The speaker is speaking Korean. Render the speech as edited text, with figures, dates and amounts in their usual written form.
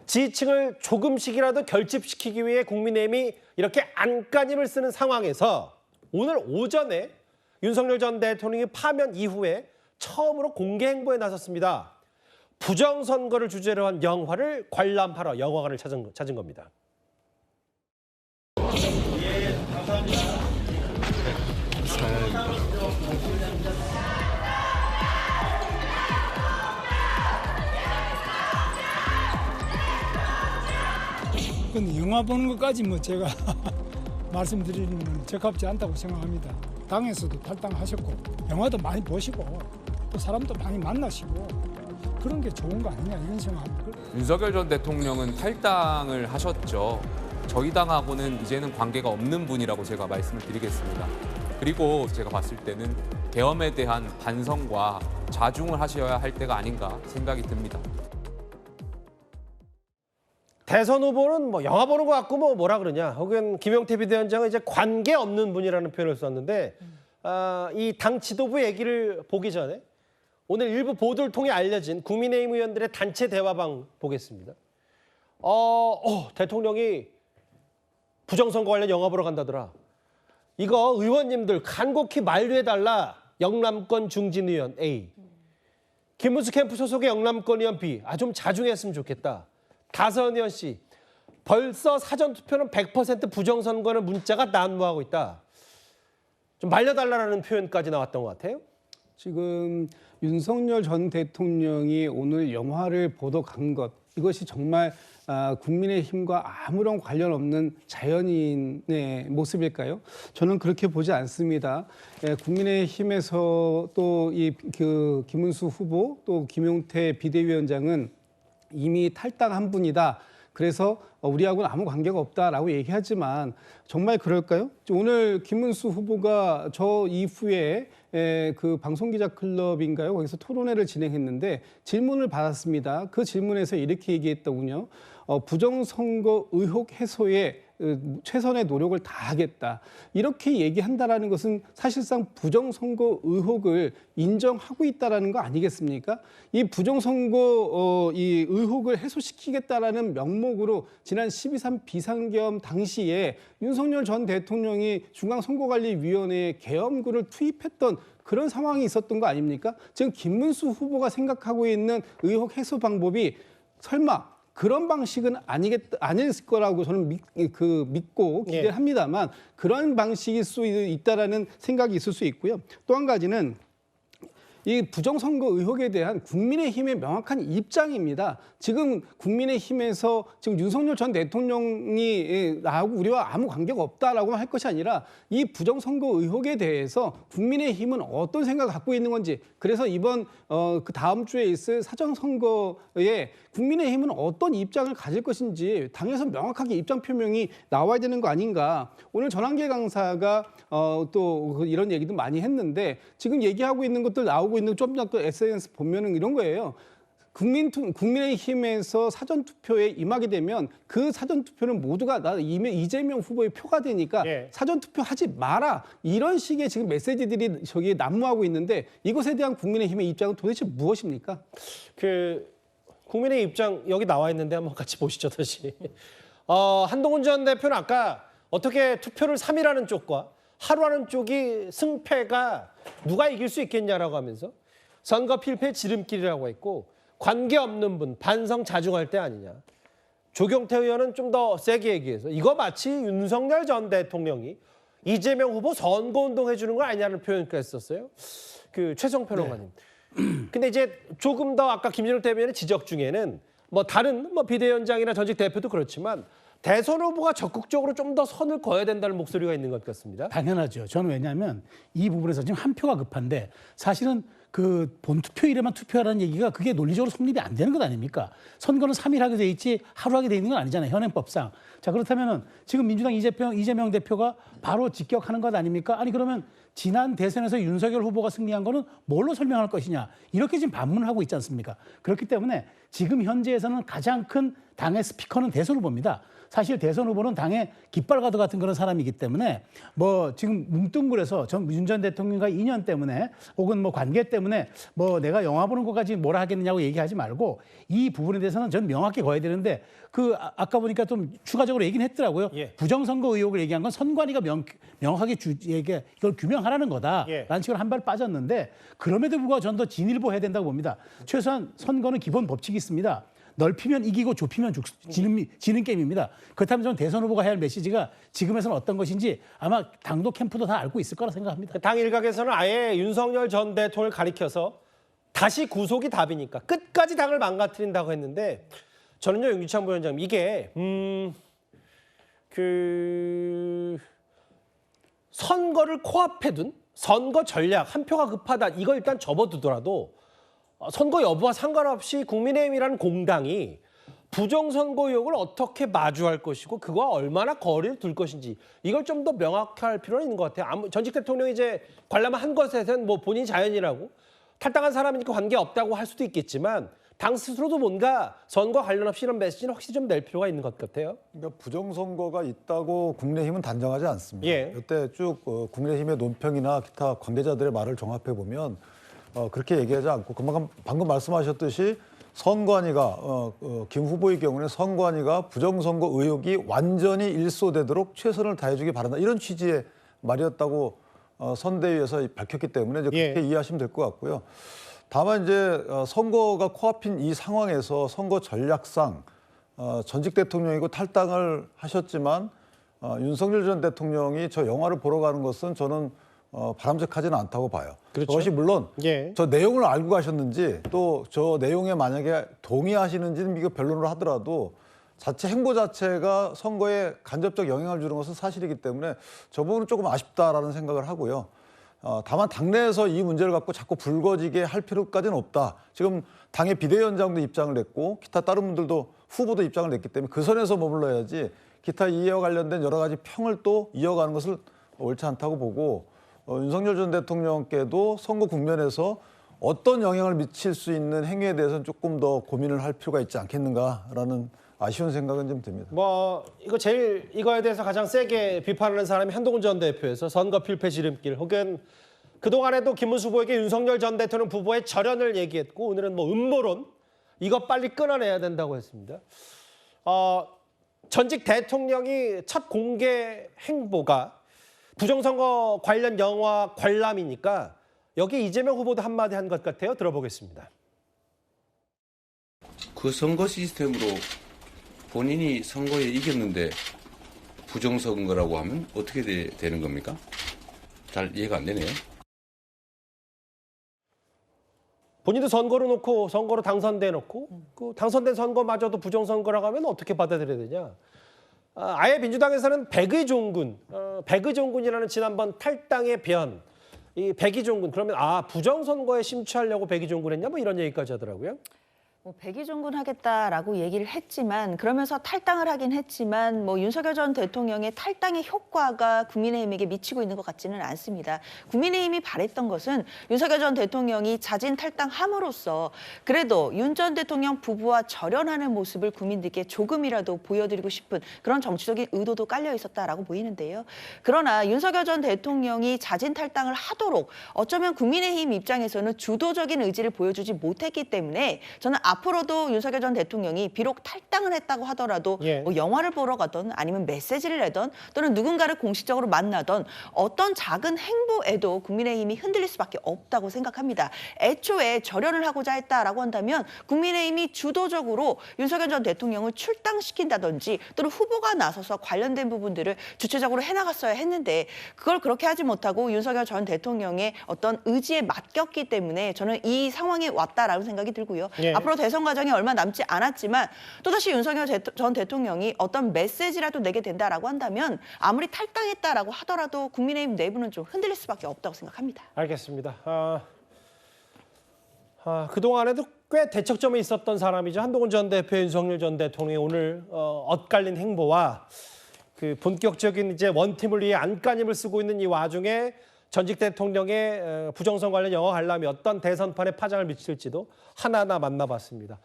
지지층을 조금씩이라도 결집시키기 위해 국민의힘이 이렇게 안간힘을 쓰는 상황에서 오늘 오전에 윤석열 전 대통령이 파면 이후에 처음으로 공개 행보에 나섰습니다. 부정선거를 주제로 한 영화를 관람하러 영화관을 찾은 겁니다. 근데 영화 보는 것까지 뭐 제가 말씀드리는 건 적합지 않다고 생각합니다. 당에서도 탈당하셨고 영화도 많이 보시고 또 사람도 많이 만나시고 그런 게 좋은 거 아니냐 이런 생각합니다. 윤석열 전 대통령은 탈당을 하셨죠. 저희 당하고는 이제는 관계가 없는 분이라고 제가 말씀을 드리겠습니다. 그리고 제가 봤을 때는 계엄에 대한 반성과 자중을 하셔야 할 때가 아닌가 생각이 듭니다. 대선 후보는 뭐 영화 보는 것 같고 뭐라 그러냐. 혹은 김용태 비대위원장은 이제 관계 없는 분이라는 표현을 썼는데 이 당 지도부 얘기를 보기 전에 오늘 일부 보도를 통해 알려진 국민의힘 의원들의 단체 대화방 보겠습니다. 대통령이 부정선거 관련 영화 보러 간다더라. 이거 의원님들 간곡히 만류해달라. 영남권 중진 의원 A. 김문수 캠프 소속의 영남권 의원 B. 좀 자중했으면 좋겠다. 다선 의원 C. 벌써 사전투표는 100% 부정선거는 문자가 난무하고 있다. 좀 말려달라는 표현까지 나왔던 것 같아요. 지금 윤석열 전 대통령이 오늘 영화를 보러 간 것, 이것이 정말 국민의힘과 아무런 관련 없는 자연인의 모습일까요? 저는 그렇게 보지 않습니다. 국민의힘에서 또 김문수 후보 또 김용태 비대위원장은 이미 탈당한 분이다. 그래서 우리하고는 아무 관계가 없다라고 얘기하지만 정말 그럴까요? 오늘 김문수 후보가 저 이후에 그 방송기자클럽인가요? 거기서 토론회를 진행했는데 질문을 받았습니다. 그 질문에서 이렇게 얘기했더군요. 부정선거 의혹 해소에 최선의 노력을 다하겠다. 이렇게 얘기한다라는 것은 사실상 부정선거 의혹을 인정하고 있다라는 거 아니겠습니까? 이 부정선거 이 의혹을 해소시키겠다라는 명목으로 지난 12.3 비상계엄 당시에 윤석열 전 대통령이 중앙선거관리위원회에 계엄군을 투입했던 그런 상황이 있었던 거 아닙니까? 지금 김문수 후보가 생각하고 있는 의혹 해소 방법이 설마 그런 방식은 아닐 거라고 저는 믿고 기대를 합니다만 그런 방식일 수 있다라는 생각이 있을 수 있고요. 또 한 가지는 이 부정선거 의혹에 대한 국민의힘의 명확한 입장입니다. 지금 국민의힘에서 지금 윤석열 전 대통령이 나하고 우리와 아무 관계가 없다라고 할 것이 아니라 이 부정선거 의혹에 대해서 국민의힘은 어떤 생각을 갖고 있는 건지, 그래서 이번 그 다음 주에 있을 사전선거에 국민의힘은 어떤 입장을 가질 것인지 당에서 명확하게 입장 표명이 나와야 되는 거 아닌가. 오늘 전한계 강사가 또 이런 얘기도 많이 했는데 지금 얘기하고 있는 것들 나오고 있는 좀 더 SNS 보면은 이런 거예요. 국민의힘에서 사전투표에 임하게 되면 그 사전투표는 모두가 이재명 후보의 표가 되니까 사전투표 하지 마라. 이런 식의 지금 메시지들이 저기 난무하고 있는데 이것에 대한 국민의힘의 입장은 도대체 무엇입니까? 국민의 입장 여기 나와 있는데 한번 같이 보시죠, 다시. 한동훈 전 대표는 아까 어떻게 투표를 3일 하는 쪽과 하루 하는 쪽이 승패가 누가 이길 수 있겠냐라고 하면서 선거 필패 지름길이라고 했고 관계없는 분, 반성 자중할 때 아니냐. 조경태 의원은 좀 더 세게 얘기해서 이거 마치 윤석열 전 대통령이 이재명 후보 선거운동 해주는 거 아니냐는 표현까지 썼어요. 최성 평론가님. 근데 이제 조금 더 아까 김진욱 대변인의 지적 중에는 다른 비대위원장이나 전직 대표도 그렇지만 대선 후보가 적극적으로 좀 더 선을 그어야 된다는 목소리가 있는 것 같습니다. 당연하죠. 저는 왜냐하면 이 부분에서 지금 한 표가 급한데 사실은 그 본투표일에만 투표하라는 얘기가 그게 논리적으로 성립이 안 되는 것 아닙니까? 선거는 3일 하게 돼 있지 하루 하게 돼 있는 건 아니잖아요. 현행법상. 자, 그렇다면은 지금 민주당 이재명 대표가 바로 직격하는 것 아닙니까? 아니 그러면 지난 대선에서 윤석열 후보가 승리한 거는 뭘로 설명할 것이냐. 이렇게 지금 반문을 하고 있지 않습니까? 그렇기 때문에 지금 현재에서는 가장 큰 당의 스피커는 대선 후보입니다. 사실 대선 후보는 당의 깃발가드 같은 그런 사람이기 때문에 뭐 지금 뭉뚱그려서 윤 전 대통령과 인연 때문에 혹은 뭐 관계 때문에 뭐 내가 영화 보는 것까지 뭐라 하겠느냐고 얘기하지 말고 이 부분에 대해서는 전 명확히 거야 되는데 아까 보니까 좀 추가적으로 얘기는 했더라고요. 예. 부정선거 의혹을 얘기한 건 선관위가 명확하게 이걸 규명하라는 거다라는 예. 식으로 한 발 빠졌는데 그럼에도 불구하고 저는 더 진일보 해야 된다고 봅니다. 최소한 선거는 기본 법칙이 있습니다. 넓히면 이기고 좁히면 지는 게임입니다. 그렇다면 저는 대선 후보가 해야 할 메시지가 지금에서는 어떤 것인지 아마 당도 캠프도 다 알고 있을 거라 생각합니다. 당 일각에서는 아예 윤석열 전 대통령을 가리켜서 다시 구속이 답이니까 끝까지 당을 망가뜨린다고 했는데 저는요, 윤기찬 부위원장님, 이게 선거를 코앞에 둔 선거 전략, 한 표가 급하다, 이거 일단 접어두더라도 선거 여부와 상관없이 국민의힘이라는 공당이 부정선거 의혹을 어떻게 마주할 것이고 그거와 얼마나 거리를 둘 것인지 이걸 좀 더 명확할 필요는 있는 것 같아요. 전직 대통령이 이제 관람을 한 것에선 뭐 본인 자연이라고 탈당한 사람이니까 관계없다고 할 수도 있겠지만 당 스스로도 뭔가 선거 관련 없이 이런 메시지는 확실히 좀 낼 필요가 있는 것 같아요. 그러니까 부정선거가 있다고 국민의힘은 단정하지 않습니다. 예. 이때 쭉 국민의힘의 논평이나 기타 관계자들의 말을 종합해 보면 그렇게 얘기하지 않고 방금 말씀하셨듯이 선관위가 김 후보의 경우는 선관위가 부정선거 의혹이 완전히 일소되도록 최선을 다해주기 바란다, 이런 취지의 말이었다고 선대위에서 밝혔기 때문에 이제 그렇게 예. 이해하시면 될 것 같고요. 다만 이제 선거가 코앞인 이 상황에서 선거 전략상 전직 대통령이고 탈당을 하셨지만 윤석열 전 대통령이 저 영화를 보러 가는 것은 저는 바람직하지는 않다고 봐요. 그렇죠. 그것이 물론 예. 저 내용을 알고 가셨는지 또 저 내용에 만약에 동의하시는지는 이거 변론을 하더라도 자체 행보 자체가 선거에 간접적 영향을 주는 것은 사실이기 때문에 저 부분은 조금 아쉽다라는 생각을 하고요. 다만 당내에서 이 문제를 갖고 자꾸 불거지게 할 필요까지는 없다. 지금 당의 비대위원장도 입장을 냈고 기타 다른 분들도 후보도 입장을 냈기 때문에 그 선에서 머물러야지 기타 이해와 관련된 여러 가지 평을 또 이어가는 것을 옳지 않다고 보고 윤석열 전 대통령께도 선거 국면에서 어떤 영향을 미칠 수 있는 행위에 대해서는 조금 더 고민을 할 필요가 있지 않겠는가라는 아쉬운 생각은 좀 듭니다. 뭐 이거에 대해서 가장 세게 비판하는 사람이 한동훈 전 대표에서 선거 필패 지름길, 혹은 그동안에도 김문수 후보에게 윤석열 전 대통령 부부의 절연을 얘기했고 오늘은 뭐 음모론, 이거 빨리 끊어내야 된다고 했습니다. 전직 대통령이 첫 공개 행보가 부정선거 관련 영화 관람이니까 여기 이재명 후보도 한마디 한 것 같아요. 들어보겠습니다. 그 선거 시스템으로 본인이 선거에 이겼는데 부정선거라고 하면 어떻게 되는 겁니까? 잘 이해가 안 되네요. 본인도 선거로 놓고 선거로 당선돼 놓고 그 당선된 선거마저도 부정선거라고 하면 어떻게 받아들여야 되냐. 아예 민주당에서는 백의종군이라는 지난번 탈당의 변, 이 백의종군, 그러면 부정선거에 심취하려고 백의종군했냐 뭐 이런 얘기까지 하더라고요. 백의종군 하겠다라고 얘기를 했지만, 그러면서 탈당을 하긴 했지만 뭐 윤석열 전 대통령의 탈당의 효과가 국민의힘에게 미치고 있는 것 같지는 않습니다. 국민의힘이 바랬던 것은 윤석열 전 대통령이 자진 탈당함으로써 그래도 윤 전 대통령 부부와 절연하는 모습을 국민들께 조금이라도 보여드리고 싶은 그런 정치적인 의도도 깔려 있었다라고 보이는데요. 그러나 윤석열 전 대통령이 자진 탈당을 하도록 어쩌면 국민의힘 입장에서는 주도적인 의지를 보여주지 못했기 때문에 저는 앞으로도 윤석열 전 대통령이 비록 탈당을 했다고 하더라도 뭐 영화를 보러 가던 아니면 메시지를 내던 또는 누군가를 공식적으로 만나던 어떤 작은 행보에도 국민의힘이 흔들릴 수밖에 없다고 생각합니다. 애초에 절연을 하고자 했다라고 한다면 국민의힘이 주도적으로 윤석열 전 대통령을 출당시킨다든지 또는 후보가 나서서 관련된 부분들을 주체적으로 해나갔어야 했는데 그걸 그렇게 하지 못하고 윤석열 전 대통령의 어떤 의지에 맡겼기 때문에 저는 이 상황에 왔다라는 생각이 들고요. 앞으로 대선 과정이 얼마 남지 않았지만 또다시 윤석열 전 대통령이 어떤 메시지라도 내게 된다라고 한다면 아무리 탈당했다라고 하더라도 국민의힘 내부는 좀 흔들릴 수밖에 없다고 생각합니다. 알겠습니다. 그동안에도 꽤 대척점에 있었던 사람이죠. 한동훈 전 대표, 윤석열 전 대통령이 오늘 엇갈린 행보와 그 본격적인 이제 원팀을 위해 안간힘을 쓰고 있는 이 와중에 전직 대통령의 부정선 관련 영화 관람이 어떤 대선판에 파장을 미칠지도 하나하나 만나봤습니다.